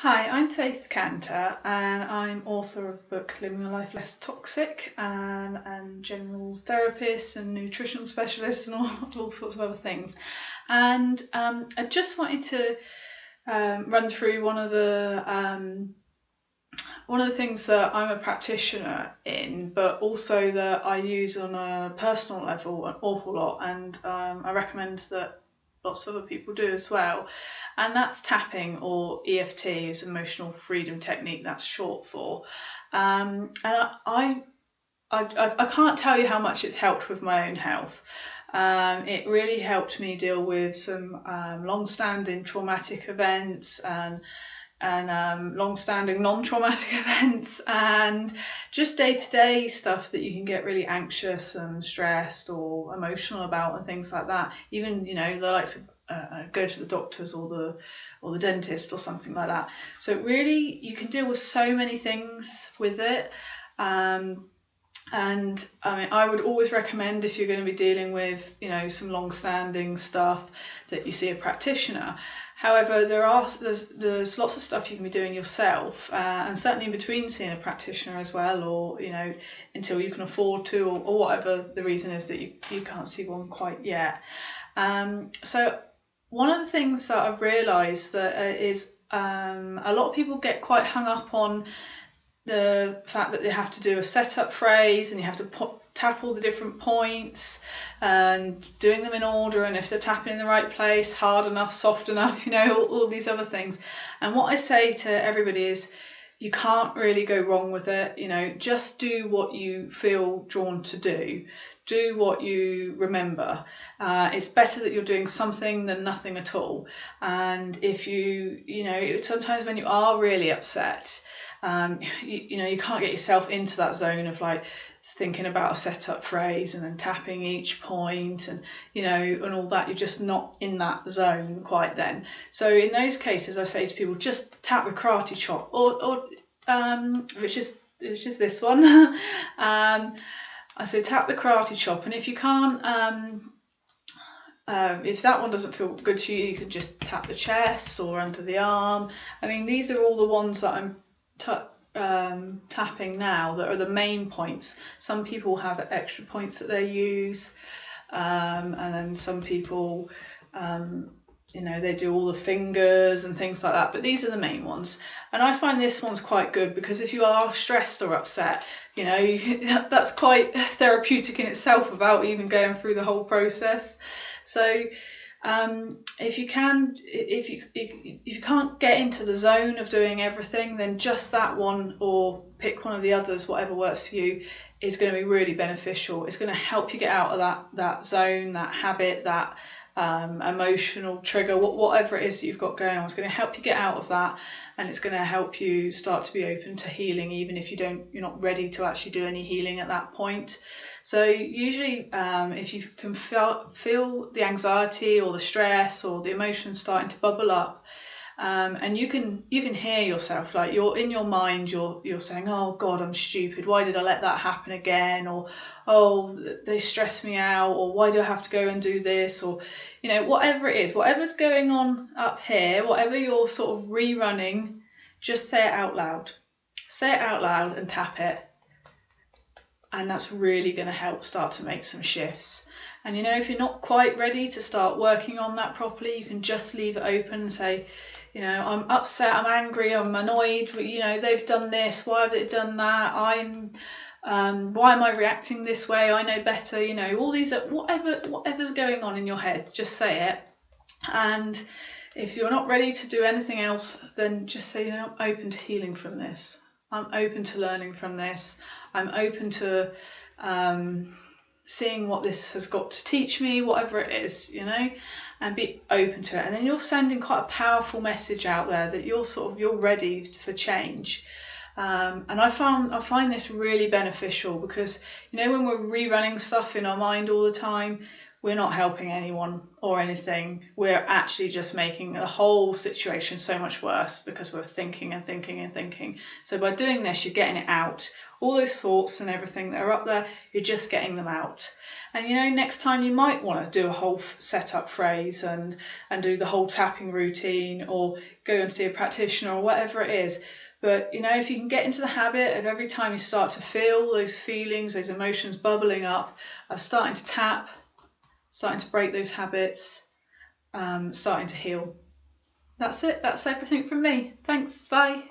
Hi, I'm Faith Cantor and I'm author of the book Living a Life Less Toxic and general therapist and nutritional specialist and all sorts of other things. And I just wanted to run through one of the things that I'm a practitioner in, but also that I use on a personal level an awful lot, and I recommend that lots of other people do as well, and that's tapping, or EFT is emotional freedom technique, that's short for. And I can't tell you how much it's helped with my own health. It really helped me deal with some long-standing traumatic events and long-standing non-traumatic events, and just day-to-day stuff that you can get really anxious and stressed or emotional about and things like that. Even the likes of go to the doctors or the dentist or something like that. So really you can deal with so many things with it. And I would always recommend, if you're going to be dealing with some long-standing stuff, that you see a practitioner. However, there's lots of stuff you can be doing yourself, and certainly in between seeing a practitioner as well, or until you can afford to, or whatever the reason is that you can't see one quite yet. So one of the things that I've realised that is a lot of people get quite hung up on the fact that they have to do a setup phrase and you have to tap all the different points and doing them in order, and if they're tapping in the right place, hard enough, soft enough, all these other things. And what I say to everybody is, you can't really go wrong with it. Just do what you feel drawn to do. Do what you remember. It's better that you're doing something than nothing at all. And if sometimes when you are really upset, you can't get yourself into that zone of like thinking about a setup phrase and then tapping each point and and all that. You're just not in that zone quite then. So in those cases, I say to people, just tap the karate chop, or which is this one. I say tap the karate chop, and if you can't, if that one doesn't feel good to you, you can just tap the chest or under the arm. These are all the ones that I'm tapping now that are the main points. Some people have extra points that they use, and then some people they do all the fingers and things like that, but these are the main ones. And I find this one's quite good because if you are stressed or upset, that's quite therapeutic in itself without even going through the whole process. So if you can't get into the zone of doing everything, then just that one, or pick one of the others, whatever works for you, is going to be really beneficial. It's going to help you get out of that zone, that habit, that emotional trigger, whatever it is that you've got going on. It's going to help you get out of that, and it's going to help you start to be open to healing, even if you're not ready to actually do any healing at that point. So usually if you can feel the anxiety or the stress or the emotions starting to bubble up, and you can hear yourself, like you're in your mind, you're saying, oh God, I'm stupid, why did I let that happen again, or oh, they stress me out, or why do I have to go and do this, or whatever it is, whatever's going on up here, whatever you're sort of rerunning, just say it out loud and tap it. And that's really going to help start to make some shifts. And if you're not quite ready to start working on that properly, you can just leave it open and say, I'm upset, I'm angry, I'm annoyed, they've done this, why have they done that, why am I reacting this way, I know better, all these, whatever's going on in your head, just say it. And if you're not ready to do anything else, then just say, I'm open to healing from this. I'm open to learning from this. I'm open to seeing what this has got to teach me, whatever it is, and be open to it. And then you're sending quite a powerful message out there that you're ready for change. And I find this really beneficial because when we're rerunning stuff in our mind all the time, we're not helping anyone or anything. We're actually just making the whole situation so much worse because we're thinking and thinking and thinking. So by doing this, you're getting it out. All those thoughts and everything that are up there, you're just getting them out. And you know, next time you might want to do a whole setup phrase and do the whole tapping routine, or go and see a practitioner or whatever it is. But you know, if you can get into the habit of every time you start to feel those feelings, those emotions bubbling up, of starting to tap, starting to break those habits, starting to heal. That's it. That's everything from me. Thanks. Bye.